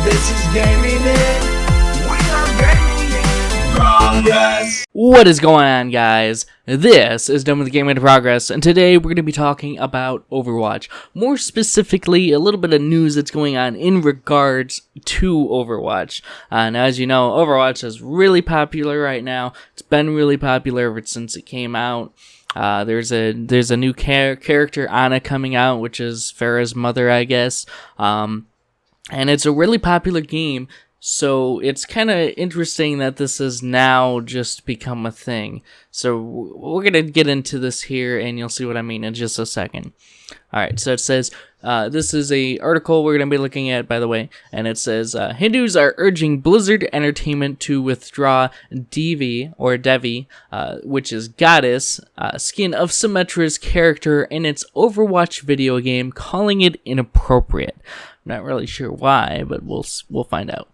This is gaming it. We are gaming in progress. What is going on, guys? This is Done with the Gaming in Progress, and today we're going to be talking about Overwatch. More specifically, a little bit of news that's going on in regards to Overwatch. Now, as you know, Overwatch is really popular right now. It's been really popular ever since it came out. There's a new character, Ana, coming out, which is Pharah's mother, I guess. And it's a really popular game. So it's kind of interesting that this has now just become a thing. So we're going to get into this here, and you'll see what I mean in just a second. Alright, so it says, this is a article we're going to be looking at, by the way, and it says, Hindus are urging Blizzard Entertainment to withdraw Devi, which is goddess, skin of Symetra's character in its Overwatch video game, calling it inappropriate. I'm not really sure why, but we'll find out.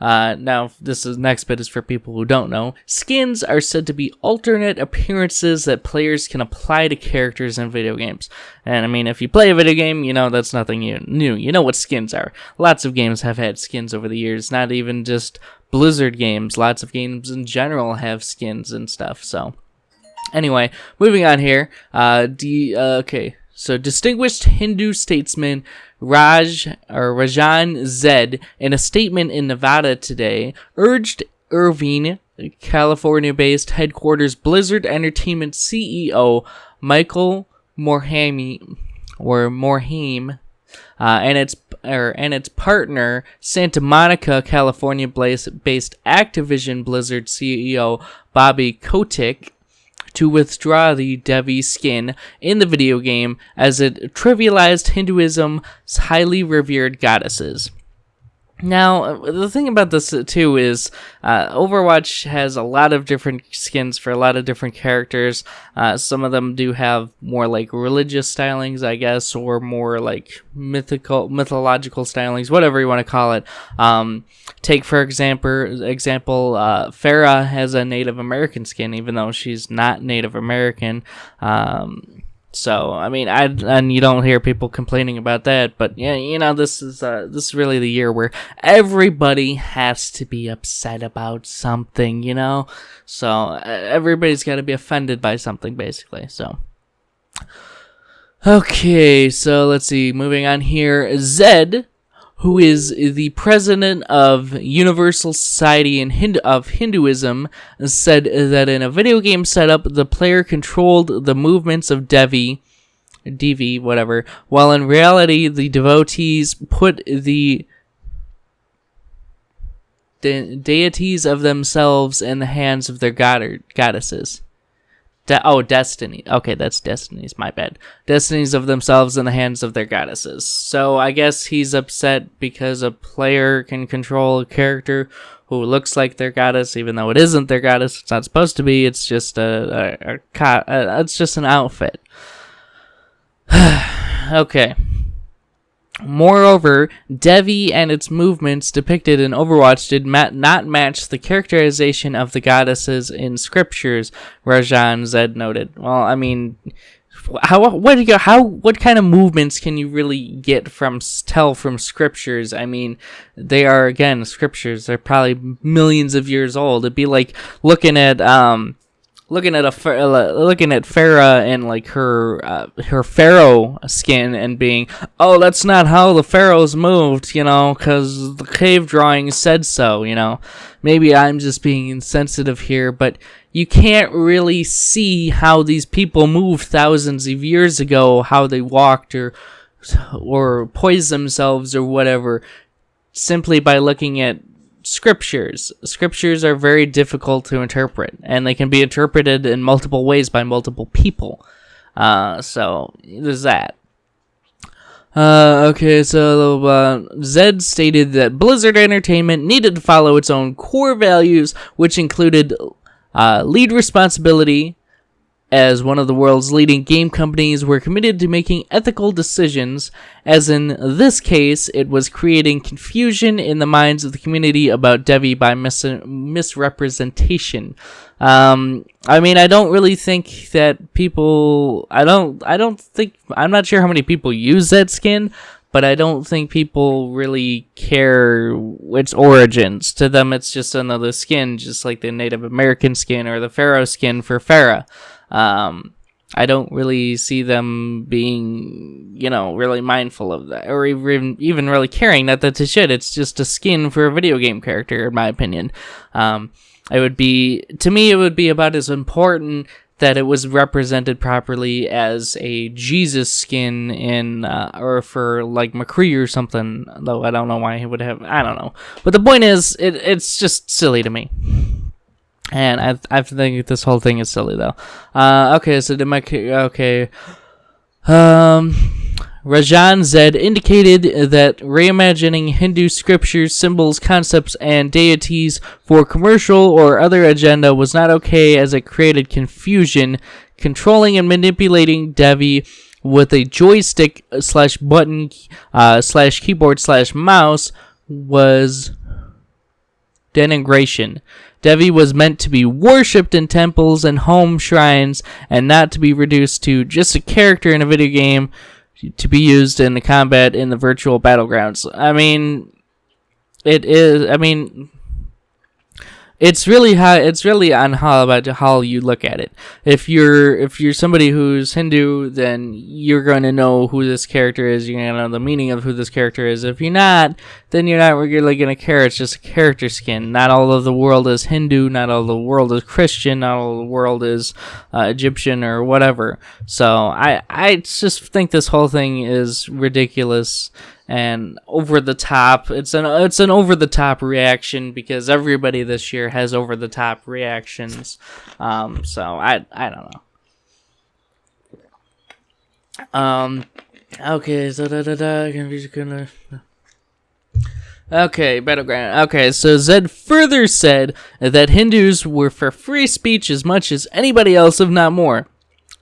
Now, next bit is for people who don't know. Skins are said to be alternate appearances that players can apply to characters in video games. And I mean, if you play a video game, you know that's nothing new. You know what skins are. Lots of games have had skins over the years, not even just Blizzard games. Lots of games in general have skins and stuff, so. Anyway, moving on here. Okay. So, distinguished Hindu statesman Rajan Zed, in a statement in Nevada today, urged Irvine, California-based headquarters Blizzard Entertainment CEO Michael Morhaime, and its partner Santa Monica, California-based Activision Blizzard CEO Bobby Kotick, to withdraw the Devi skin in the video game as it trivialized Hinduism's highly revered goddesses. Now, the thing about this, too, is Overwatch has a lot of different skins for a lot of different characters. Some of them do have more, like, religious stylings, I guess, or more, like, mythological stylings, whatever you want to call it. Take, for example, Pharah has a Native American skin, even though she's not Native American. So, I mean, and you don't hear people complaining about that, but yeah, you know, this is really the year where everybody has to be upset about something, you know? So, everybody's got to be offended by something, basically, so. Okay, so let's see, moving on here. Zed, who is the president of Universal Society of Hinduism, said that in a video game setup, the player controlled the movements of Devi, while in reality, the devotees put the deities of themselves in the hands of their goddesses. Destiny. Okay, that's destinies, my bad. Destinies of themselves in the hands of their goddesses. So I guess he's upset because a player can control a character who looks like their goddess, even though it isn't their goddess. It's not supposed to be. It's just it's just an outfit. Okay. Moreover, Devi and its movements depicted in Overwatch did not match the characterization of the goddesses in scriptures, Rajan Zed noted. Well, I mean, what kind of movements can you really tell from scriptures? I mean, they are, again, scriptures. They're probably millions of years old. It'd be like looking at Pharah and like her pharaoh skin and being, oh, that's not how the pharaohs moved, you know, because the cave drawing said so, you know. Maybe I'm just being insensitive here, but you can't really see how these people moved thousands of years ago, how they walked or poised themselves or whatever, simply by looking at scriptures. Scriptures are very difficult to interpret, and they can be interpreted in multiple ways by multiple people. So there's that. Okay, so Zed stated that Blizzard Entertainment needed to follow its own core values, which included lead responsibility. As one of the world's leading game companies, we're committed to making ethical decisions, as in this case, it was creating confusion in the minds of the community about Devi by misrepresentation. I mean, I don't really think that people, I'm not sure how many people use that skin, but I don't think people really care its origins. To them, it's just another skin, just like the Native American skin or the Pharaoh skin for Farah. I don't really see them being, really mindful of that, or even really caring that that's a shit. It's just a skin for a video game character, in my opinion. To me, it would be about as important that it was represented properly as a Jesus skin in, or for like McCree or something, though I don't know why he would have, I don't know. But the point is, it's just silly to me. And I think this whole thing is silly, though. Okay, so Rajan Zed indicated that reimagining Hindu scriptures, symbols, concepts, and deities for commercial or other agenda was not okay as it created confusion. Controlling and manipulating Devi with a joystick / button / keyboard / mouse was denigration. Devi was meant to be worshipped in temples and home shrines and not to be reduced to just a character in a video game to be used in the combat in the virtual battlegrounds. I mean, it's really on how you look at it. If you're somebody who's Hindu, then you're going to know who this character is. You're going to know the meaning of who this character is. If you're not, then you're not really going to care. It's just a character skin. Not all of the world is Hindu. Not all of the world is Christian. Not all of the world is Egyptian or whatever. So I just think this whole thing is ridiculous and over the top. It's an over the top reaction because everybody this year has over the top reactions. So I don't know. Okay, so Okay, Battleground. Okay, so Zed further said that Hindus were for free speech as much as anybody else, if not more.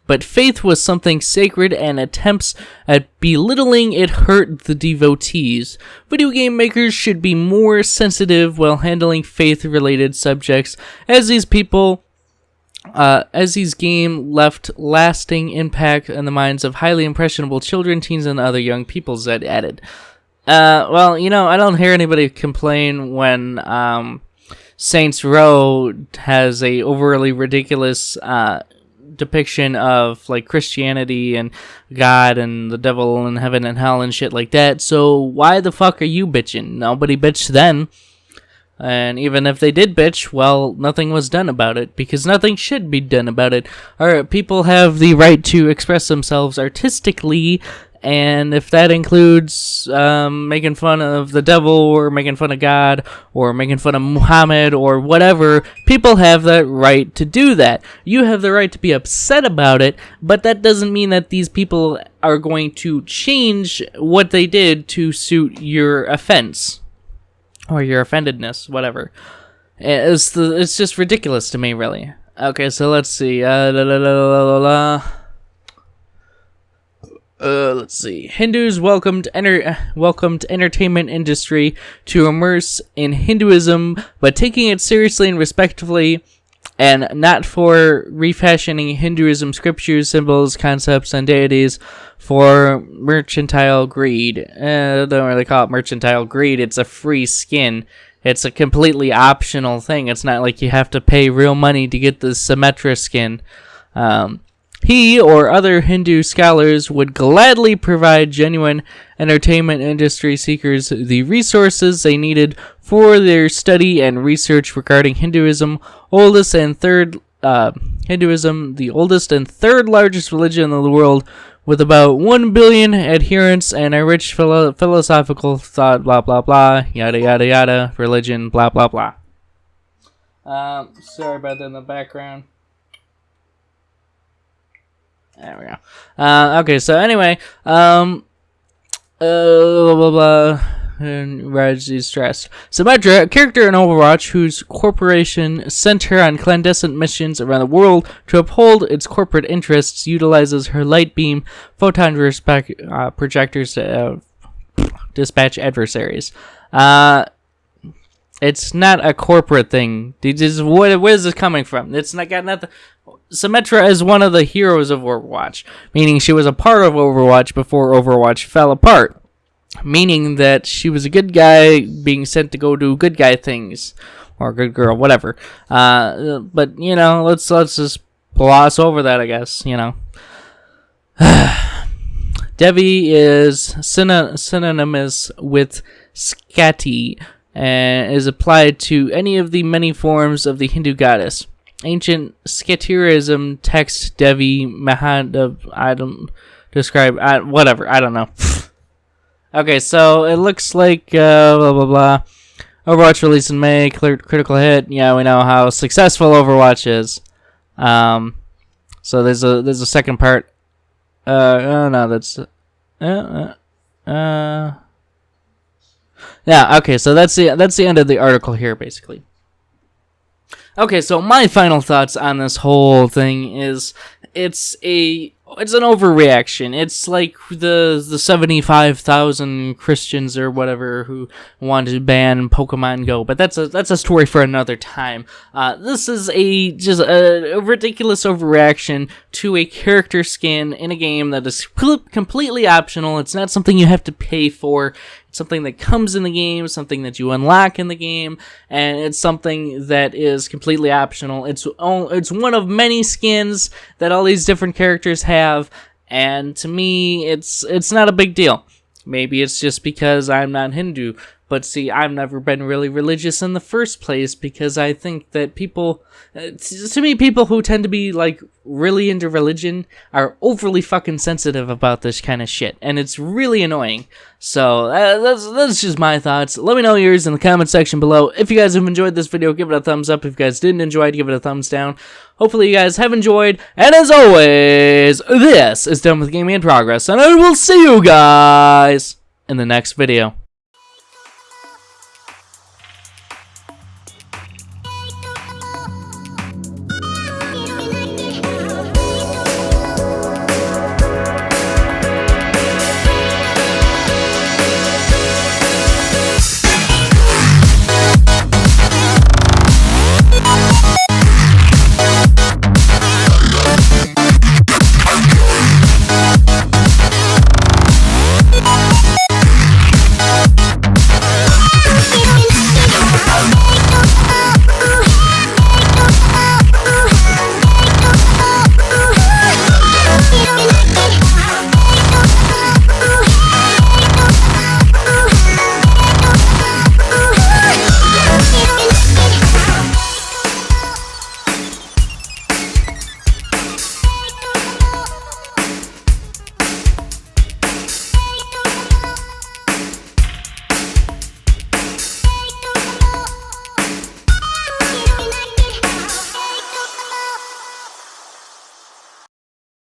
But faith was something sacred, and attempts at belittling it hurt the devotees. Video game makers should be more sensitive while handling faith-related subjects, as these game left lasting impact on the minds of highly impressionable children, teens, and other young people, Zed added. Well, I don't hear anybody complain when Saints Row has a overly ridiculous depiction of like Christianity and God and the devil and heaven and hell and shit like that. So why the fuck are you bitching? Nobody bitched then. And even if they did bitch, well, nothing was done about it because nothing should be done about it. People have the right to express themselves artistically, and if that includes making fun of the devil or making fun of God or making fun of Muhammad or whatever, people have that right to do that. You have the right to be upset about it, but that doesn't mean that these people are going to change what they did to suit your offense or your offendedness, whatever. It's just ridiculous to me, really. Okay, so let's see. Let's see. Hindus welcomed entertainment industry to immerse in Hinduism, but taking it seriously and respectfully, and not for refashioning Hinduism scriptures, symbols, concepts, and deities for mercantile greed. I don't really call it mercantile greed. It's a free skin. It's a completely optional thing. It's not like you have to pay real money to get the Symettra skin. He or other Hindu scholars would gladly provide genuine entertainment industry seekers the resources they needed for their study and research regarding Hinduism, the oldest and third largest religion in the world, with about 1 billion adherents and a rich philosophical thought, blah blah blah, yada yada yada, religion, blah blah blah. Sorry about that in the background. There we go. Okay, so anyway, blah, blah, blah, and Raj is stressed. Symettra, a character in Overwatch whose corporation sent her on clandestine missions around the world to uphold its corporate interests, utilizes her light beam photon projectors to dispatch adversaries. It's not a corporate thing. Where is this coming from? It's not got nothing. Symettra is one of the heroes of Overwatch, meaning she was a part of Overwatch before Overwatch fell apart. meaning that she was a good guy being sent to go do good guy things, or good girl, whatever. But you know, let's just gloss over that, I guess. You know, Devi is synonymous with Skati and is applied to any of the many forms of the Hindu goddess. Ancient Skatirism text Devi Mahadav. I don't describe. Whatever. I don't know. Okay, so it looks like blah blah blah. Overwatch released in May, critical hit. Yeah, we know how successful Overwatch is. So there's a second part. Oh no, that's yeah. Okay, so that's the end of the article here, basically. Okay, so my final thoughts on this whole thing is it's an overreaction. It's like the 75,000 Christians or whatever who wanted to ban Pokemon Go, but that's a story for another time. This is just a ridiculous overreaction to a character skin in a game that is completely optional. It's not something you have to pay for. It's something that comes in the game, something that you unlock in the game, and it's something that is completely optional. It's one of many skins that all these different characters have, and to me, it's not a big deal. Maybe it's just because I'm not Hindu, but see, I've never been really religious in the first place because I think that people who tend to be like really into religion are overly fucking sensitive about this kind of shit, and it's really annoying. So that's just my thoughts. Let me know yours in the comment section below. If you guys have enjoyed this video, give it a thumbs up. If you guys didn't enjoy it, give it a thumbs down. Hopefully you guys have enjoyed, and as always, this is Done with Gaming in Progress, and I will see you guys in the next video.